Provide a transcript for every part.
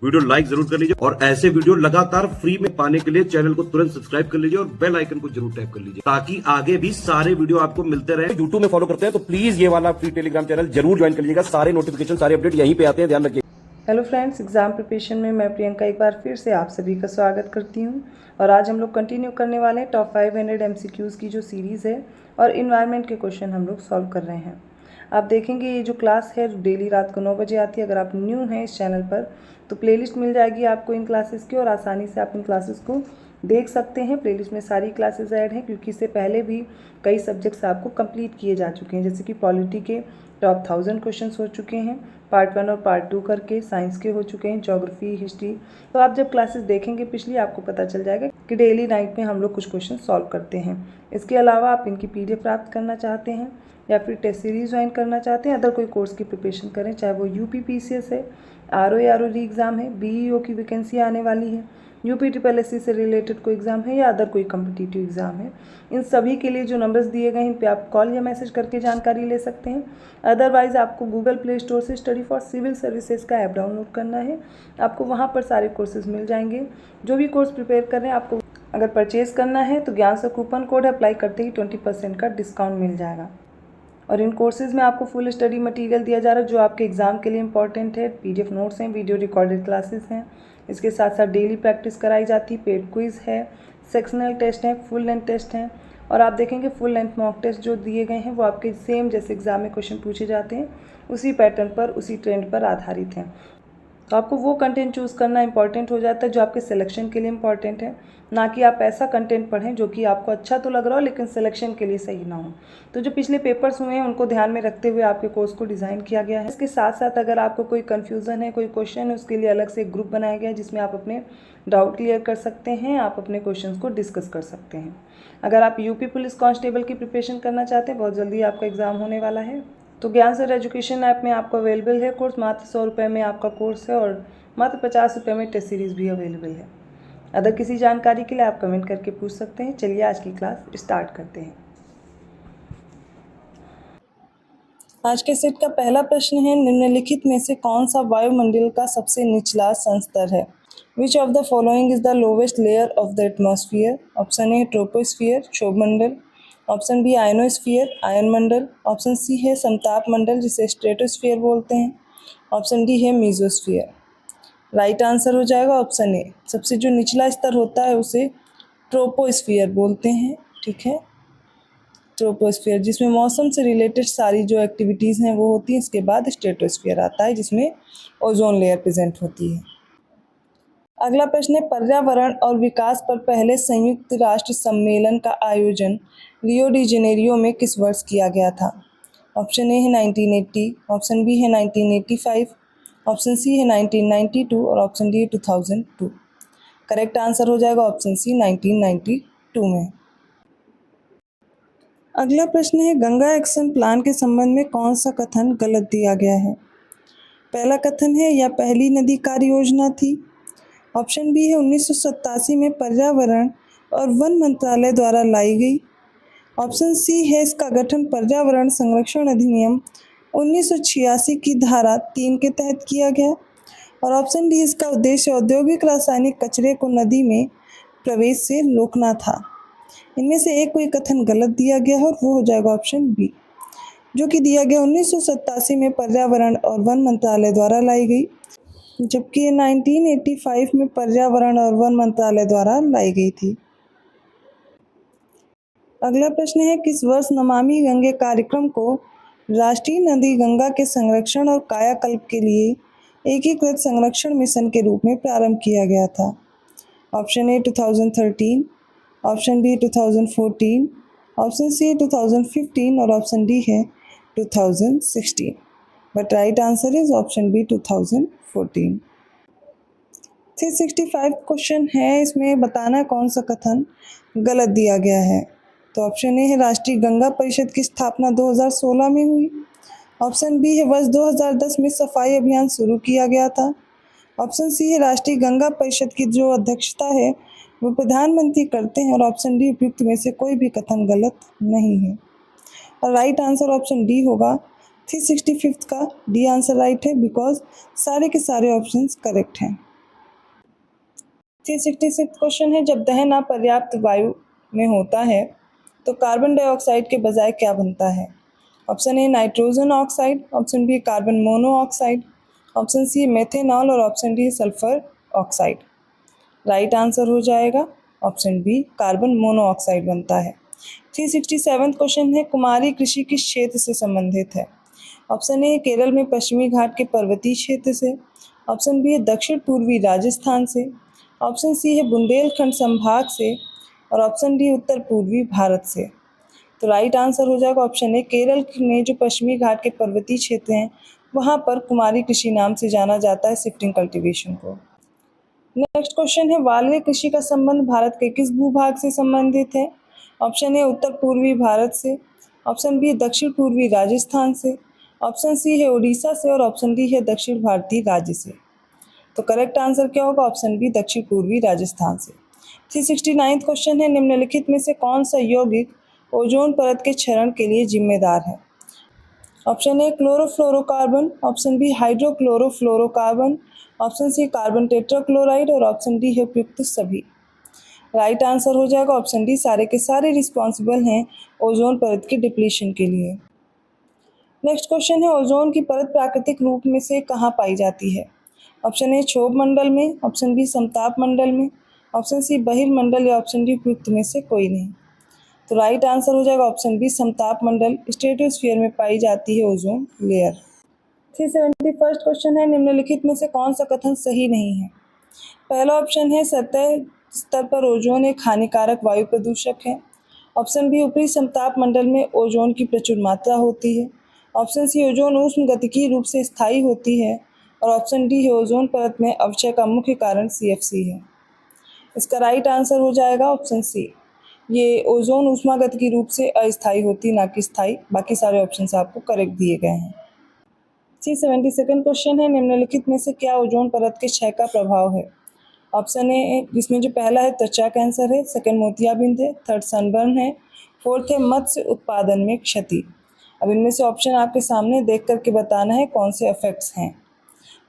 Video like जरूर कर लीजिए और ऐसे वीडियो लगातार फ्री में पाने के लिए चैनल को तुरंत सब्सक्राइब कर लीजिए और बेल आइकन को जरूर टैप कर लीजिए ताकि आगे भी सारे वीडियो आपको मिलते रहे। यूट्यूब में फॉलो करते हैं तो प्लीज ये वाला फ्री टेलीग्राम चैनल जरूर ज्वाइन कर लीजिएगा। सारे नोटिफिकेशन सारे अपडेट यहीं पे आते हैं, ध्यान रखिए। हेलो फ्रेंड्स, एग्ज़ाम प्रिपरेशन में मैं प्रियंका एक बार फिर से आप सभी का स्वागत करती हूं और आज हम लोग कंटिन्यू करने वाले हैं टॉप 500 MCQs की जो सीरीज़ है और इन्वायरमेंट के क्वेश्चन हम लोग सॉल्व कर रहे हैं। आप देखेंगे ये जो क्लास है डेली रात को 9 बजे आती है। अगर आप न्यू हैं इस चैनल पर तो प्लेलिस्ट मिल जाएगी आपको इन क्लासेस की और आसानी से आप इन क्लासेस को देख सकते हैं। प्लेलिस्ट में सारी क्लासेस ऐड हैं क्योंकि इससे पहले भी कई सब्जेक्ट्स आपको कंप्लीट किए जा चुके हैं, जैसे कि पॉलिटी के टॉप 1000 क्वेश्चंस हो चुके हैं, पार्ट 1 और पार्ट 2 करके, साइंस के हो चुके हैं, ज्योग्राफी, हिस्ट्री। तो आप जब क्लासेस देखेंगे पिछली आपको पता चल जाएगा कि डेली नाइट में हम लोग कुछ क्वेश्चन सॉल्व करते हैं। इसके अलावा आप इनकी PDF प्राप्त करना चाहते हैं या फिर टेस्ट सीरीज ज्वाइन करना चाहते हैं, अदर कोई कोर्स की प्रिपरेशन करें, चाहे वो UPPCS है, RO एग्ज़ाम है, BEO की वैकेंसी आने वाली है, UPSSC से रिलेटेड कोई एग्ज़ाम है या अदर कोई कम्पिटिटिव एग्ज़ाम है, इन सभी के लिए जो नंबर्स दिए गए हैं इन पे आप कॉल या मैसेज करके जानकारी ले सकते हैं। अदरवाइज़ आपको गूगल प्ले स्टोर से स्टडी फॉर सिविल सर्विसेज का ऐप डाउनलोड करना है। आपको वहाँ पर सारे कोर्सेज मिल जाएंगे। जो भी कोर्स प्रिपेयर कर रहे हैं आपको अगर परचेज़ करना है तो ज्ञान से कूपन कोड अप्लाई करते ही 20% का डिस्काउंट मिल जाएगा। और इन कोर्सेज़ में आपको फुल स्टडी मटेरियल दिया जा रहा है जो आपके एग्ज़ाम के लिए इंपॉर्टेंट है। PDF नोट्स हैं, वीडियो रिकॉर्डेड क्लासेस हैं, इसके साथ साथ डेली प्रैक्टिस कराई जाती है, पेड क्विज़ है, सेक्शनल टेस्ट हैं, फुल लेंथ टेस्ट हैं और आप देखेंगे फुल लेंथ मॉक टेस्ट जो दिए गए हैं वो आपके सेम जैसे एग्ज़ाम में क्वेश्चन पूछे जाते हैं उसी पैटर्न पर, उसी ट्रेंड पर आधारित हैं। तो आपको वो कंटेंट चूज़ करना इंपॉर्टेंट हो जाता है जो आपके सिलेक्शन के लिए इंपॉर्टेंट है, ना कि आप ऐसा कंटेंट पढ़ें जो कि आपको अच्छा तो लग रहा हो लेकिन सिलेक्शन के लिए सही ना हो। तो जो पिछले पेपर्स हुए हैं उनको ध्यान में रखते हुए आपके कोर्स को डिज़ाइन किया गया है। इसके साथ साथ अगर आपको कोई कन्फ्यूज़न है, कोई क्वेश्चन है, उसके लिए अलग से एक ग्रुप बनाया गया है जिसमें आप अपने डाउट क्लियर कर सकते हैं, आप अपने क्वेश्चन को डिस्कस कर सकते हैं। अगर आप UP पुलिस कांस्टेबल की प्रिपरेशन करना चाहते हैं, बहुत जल्दी आपका एग्ज़ाम होने वाला है, तो ज्ञान सर एजुकेशन ऐप में आपको अवेलेबल है कोर्स। मात्र 100 रुपये में आपका कोर्स है और मात्र 50 रुपये में टेस्ट सीरीज़ भी अवेलेबल है। अदर किसी जानकारी के लिए आप कमेंट करके पूछ सकते हैं। चलिए आज की क्लास स्टार्ट करते हैं। आज के सेट का पहला प्रश्न है, निम्नलिखित में से कौन सा वायुमंडल का सबसे निचला संस्तर है? Which of the following is the lowest layer of the atmosphere? Option A troposphere, क्षोभमंडल, ऑप्शन बी आयनोस्फीयर, आयन मंडल, ऑप्शन सी है समताप मंडल जिसे स्ट्रेटोस्फीयर बोलते हैं, ऑप्शन डी है मीजोस्फीयर। राइट आंसर हो जाएगा ऑप्शन ए। सबसे जो निचला स्तर होता है उसे ट्रोपोस्फियर बोलते हैं। ठीक है, ट्रोपोस्फियर जिसमें मौसम से रिलेटेड सारी जो एक्टिविटीज़ हैं वो होती हैं। इसके बाद स्ट्रेटोस्फियर आता है जिसमें ओजोन लेयर प्रेजेंट होती है। अगला प्रश्न है, पर्यावरण और विकास पर पहले संयुक्त राष्ट्र सम्मेलन का आयोजन रियो डी जेनेरियो में किस वर्ष किया गया था? ऑप्शन ए है 1980, ऑप्शन बी है 1985, ऑप्शन सी है 1992 और ऑप्शन डी है 2002। करेक्ट आंसर हो जाएगा ऑप्शन सी 1992 में। अगला प्रश्न है, गंगा एक्शन प्लान के संबंध में कौन सा कथन गलत दिया गया है? पहला कथन है यह पहली नदी कार्य योजना थी। ऑप्शन बी है 1987 में पर्यावरण और वन मंत्रालय द्वारा लाई गई। ऑप्शन सी है इसका गठन पर्यावरण संरक्षण अधिनियम 1986 की धारा 3 के तहत किया गया। और ऑप्शन डी इसका उद्देश्य औद्योगिक रासायनिक कचरे को नदी में प्रवेश से रोकना था। इनमें से एक कोई कथन गलत दिया गया है और वो हो जाएगा ऑप्शन बी, जो कि दिया गया 1987 में पर्यावरण और वन मंत्रालय द्वारा लाई गई, जबकि 1985 में पर्यावरण और वन मंत्रालय द्वारा लाई गई थी। अगला प्रश्न है, किस वर्ष नमामि गंगे कार्यक्रम को राष्ट्रीय नदी गंगा के संरक्षण और कायाकल्प के लिए एकीकृत संरक्षण मिशन के रूप में प्रारंभ किया गया था? Option A 2013, option B 2014, option C 2015 और ऑप्शन डी है 2016। But right answer is option B 2014। 365 question है, इसमें बताना है कौन सा कथन गलत दिया गया है। तो ऑप्शन ए है राष्ट्रीय गंगा परिषद की स्थापना 2016 में हुई। ऑप्शन बी है वर्ष 2010 में सफाई अभियान शुरू किया गया था। ऑप्शन सी है राष्ट्रीय गंगा परिषद की जो अध्यक्षता है वो प्रधानमंत्री करते हैं और ऑप्शन डी उपयुक्त में से कोई भी कथन गलत नहीं है। और राइट आंसर ऑप्शन डी होगा। 365 का डी आंसर राइट है बिकॉज सारे के सारे ऑप्शंस करेक्ट हैं। 366 क्वेश्चन है, जब दहन अपर्याप्त वायु में होता है तो कार्बन डाइऑक्साइड के बजाय क्या बनता है? Option A nitrogen oxide, option B carbon monoxide, option C methanol और option D sulphur oxide. Right answer हो जाएगा ऑप्शन बी कार्बन मोनोऑक्साइड बनता है। 367 क्वेश्चन है, कुमारी कृषि किस क्षेत्र से संबंधित है? ऑप्शन ए केरल में पश्चिमी घाट के पर्वतीय क्षेत्र से, ऑप्शन बी है दक्षिण पूर्वी राजस्थान से, ऑप्शन सी है बुंदेलखंड संभाग से और ऑप्शन डी उत्तर पूर्वी भारत से। तो राइट आंसर हो जाएगा ऑप्शन ए केरल में जो पश्चिमी घाट के पर्वतीय क्षेत्र हैं वहाँ पर कुमारी कृषि नाम से जाना जाता है शिफ्टिंग कल्टीवेशन को। नेक्स्ट क्वेश्चन है, वाल्वे कृषि का संबंध भारत के किस भूभाग से संबंधित है? ऑप्शन ए उत्तर पूर्वी भारत से, ऑप्शन बी दक्षिण पूर्वी राजस्थान से, ऑप्शन सी है उड़ीसा से और ऑप्शन डी है दक्षिण भारतीय राज्य से। तो करेक्ट आंसर क्या होगा? ऑप्शन बी दक्षिण पूर्वी राजस्थान से। 369 क्वेश्चन है, निम्नलिखित में से कौन सा यौगिक ओजोन परत के क्षरण के लिए जिम्मेदार है? Option A chlorofluorocarbon, option B hydrochlorofluorocarbon, option C carbon tetrachloride और ऑप्शन डी है उपयुक्त सभी। राइट आंसर हो जाएगा ऑप्शन डी सारे के सारे रिस्पॉन्सिबल हैं ओजोन परत के डिप्लीशन के लिए। नेक्स्ट क्वेश्चन है, ओजोन की परत प्राकृतिक रूप में से कहाँ पाई जाती है? ऑप्शन ए क्षोभ मंडल में, ऑप्शन बी समताप मंडल में, ऑप्शन सी बहिर्मंडल या ऑप्शन डी उपयुक्त में से कोई नहीं। तो राइट आंसर हो जाएगा ऑप्शन बी समताप मंडल स्ट्रेटोस्फीयर में पाई जाती है ओजोन लेयर। 371 क्वेश्चन है, निम्नलिखित में से कौन सा कथन सही नहीं है? पहला ऑप्शन है सतह स्तर पर ओजोन एक हानिकारक वायु प्रदूषक है, ऑप्शन बी ऊपरी समताप मंडल में ओजोन की प्रचुर मात्रा होती है, ऑप्शन सी ओजोन ऊष्म गतिकीय रूप से स्थायी होती है और ऑप्शन डी है ओजोन परत में अवक्षय का मुख्य कारण CFC है। इसका राइट आंसर हो जाएगा ऑप्शन सी, ये ओजोन ऊष्मागतिकीय रूप से अस्थायी होती ना कि स्थायी। बाकी सारे ऑप्शन आपको करेक्ट दिए गए हैं। 372 क्वेश्चन है, निम्नलिखित में से क्या ओजोन परत के क्षय का प्रभाव है? ऑप्शन ए जिसमें जो पहला है त्वचा कैंसर है, सेकंड मोतियाबिंद है, थर्ड सनबर्न है, फोर्थ है मत्स्य उत्पादन में क्षति। अब इनमें से ऑप्शन आपके सामने देख करके बताना है कौन से इफेक्ट्स हैं।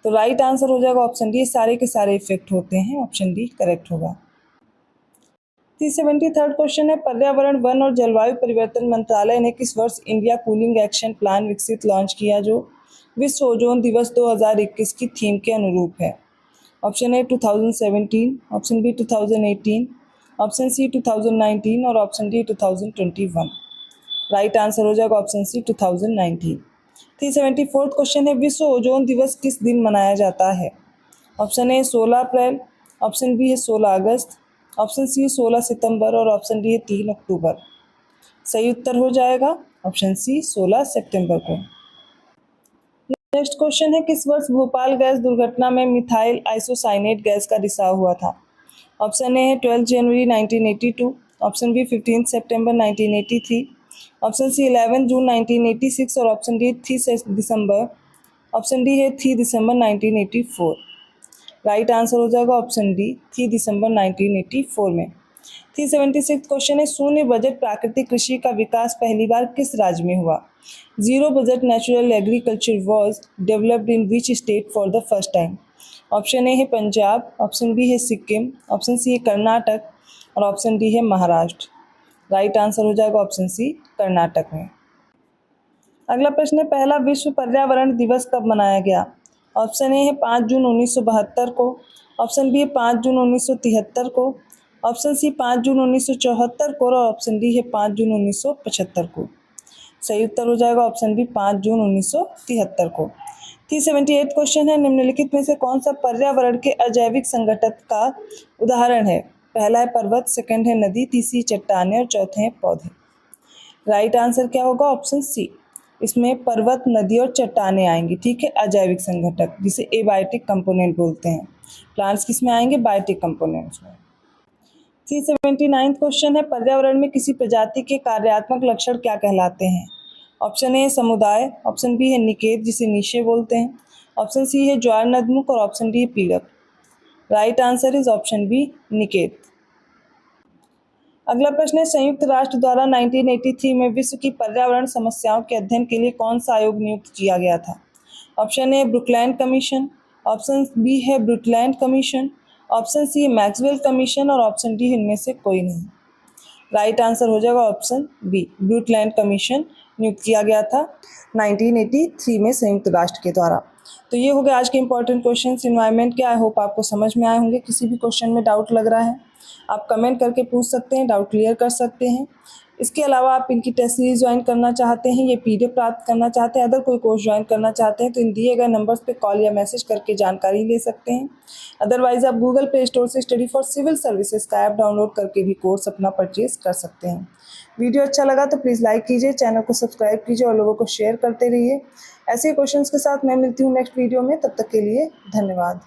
तो राइट आंसर हो जाएगा ऑप्शन डी सारे के सारे इफेक्ट होते हैं, ऑप्शन डी करेक्ट होगा। 373 क्वेश्चन है, पर्यावरण वन और जलवायु परिवर्तन मंत्रालय ने किस वर्ष इंडिया कूलिंग एक्शन प्लान विकसित लॉन्च किया जो विश्व ओजोन दिवस 2021 की थीम के अनुरूप है? Option A 2017, option B 2018, option C 2019 और ऑप्शन डी 2021। राइट आंसर हो जाएगा ऑप्शन सी 2019। 374 क्वेश्चन है, विश्व ओजोन दिवस किस दिन मनाया जाता है? ऑप्शन ए 16 अप्रैल, ऑप्शन बी है 16 अगस्त, ऑप्शन सी 16 सितंबर और ऑप्शन डी है 3 अक्टूबर। सही उत्तर हो जाएगा ऑप्शन सी 16 सितंबर को। नेक्स्ट क्वेश्चन है, किस वर्ष भोपाल गैस दुर्घटना में मिथाइल आइसोसाइनेट गैस का रिसाव हुआ था? ऑप्शन ए है 12 जनवरी 1982, ऑप्शन बी 15 सितंबर 1983, ऑप्शन सी 11 जून 1986 और ऑप्शन डी 3 दिसंबर, ऑप्शन डी है 3 दिसंबर 1984। राइट आंसर हो जाएगा ऑप्शन डी 3 दिसंबर 1984 में। 376 क्वेश्चन है, शून्य बजट प्राकृतिक कृषि का विकास पहली बार किस राज्य में हुआ? Zero budget natural agriculture was developed in which state for the first time? Option A है पंजाब, ऑप्शन बी है सिक्किम, ऑप्शन सी है कर्नाटक और ऑप्शन डी है महाराष्ट्र। राइट आंसर हो जाएगा ऑप्शन सी कर्नाटक में। अगला प्रश्न है, पहला विश्व पर्यावरण दिवस कब मनाया गया? ऑप्शन ए है 5 जून 1972 को, ऑप्शन बी है 5 जून 1973 को, ऑप्शन सी 5 जून 1974 को और ऑप्शन डी है 5 जून 1975 को। सही उत्तर हो जाएगा ऑप्शन बी 5 जून 1973 को। 378 क्वेश्चन है, निम्नलिखित में से कौन सा पर्यावरण के अजैविक संगठक का उदाहरण है? पहला है पर्वत, सेकंड है नदी, तीसरी चट्टानें और चौथे हैं पौधे। राइट आंसर क्या होगा? ऑप्शन सी, इसमें पर्वत, नदी और चट्टानें आएंगी। ठीक है, अजैविक संगठक जिसे एबायोटिक कंपोनेंट बोलते हैं। प्लांट्स किस में आएंगे? बायोटिक कंपोनेंट्स में। 379 क्वेश्चन है, पर्यावरण में किसी प्रजाति के कार्यात्मक लक्षण क्या कहलाते हैं? ऑप्शन ए समुदाय, ऑप्शन बी है निकेत जिसे नीशे बोलते हैं, ऑप्शन सी है ज्वार नदमुख और ऑप्शन डी है पीड़क। Right answer is option B निकेत। अगला प्रश्न है, संयुक्त राष्ट्र द्वारा 1983 में विश्व की पर्यावरण समस्याओं के अध्ययन के लिए कौन सा आयोग नियुक्त किया गया था? Option A Brookland commission, option B है Brookland commission, option C Maxwell commission और ऑप्शन डी इनमें से कोई नहीं। राइट आंसर हो जाएगा ऑप्शन बी, ब्रूटलैंड कमीशन नियुक्त किया गया था 1983 में संयुक्त राष्ट्र के द्वारा। तो ये हो गया आज के इंपॉर्टेंट क्वेश्चन इन्वायरमेंट के। आई होप आपको समझ में आए होंगे। किसी भी क्वेश्चन में डाउट लग रहा है आप कमेंट करके पूछ सकते हैं, डाउट क्लियर कर सकते हैं। इसके अलावा आप इनकी टेस्ट सीरीज ज्वाइन करना चाहते हैं, ये PDF प्राप्त करना चाहते हैं, अदर कोई कोर्स ज्वाइन करना चाहते हैं तो इन दिए गए नंबर्स पे कॉल या मैसेज करके जानकारी ले सकते हैं। अदरवाइज आप गूगल प्ले स्टोर से स्टडी फॉर सिविल सर्विसेज का ऐप डाउनलोड करके भी कोर्स अपना परचेज कर सकते हैं। वीडियो अच्छा लगा तो प्लीज़ लाइक कीजिए, चैनल को सब्सक्राइब कीजिए और लोगों को शेयर करते रहिए। ऐसे क्वेश्चंस के साथ मैं मिलती हूँ नेक्स्ट वीडियो में। तब तक के लिए धन्यवाद।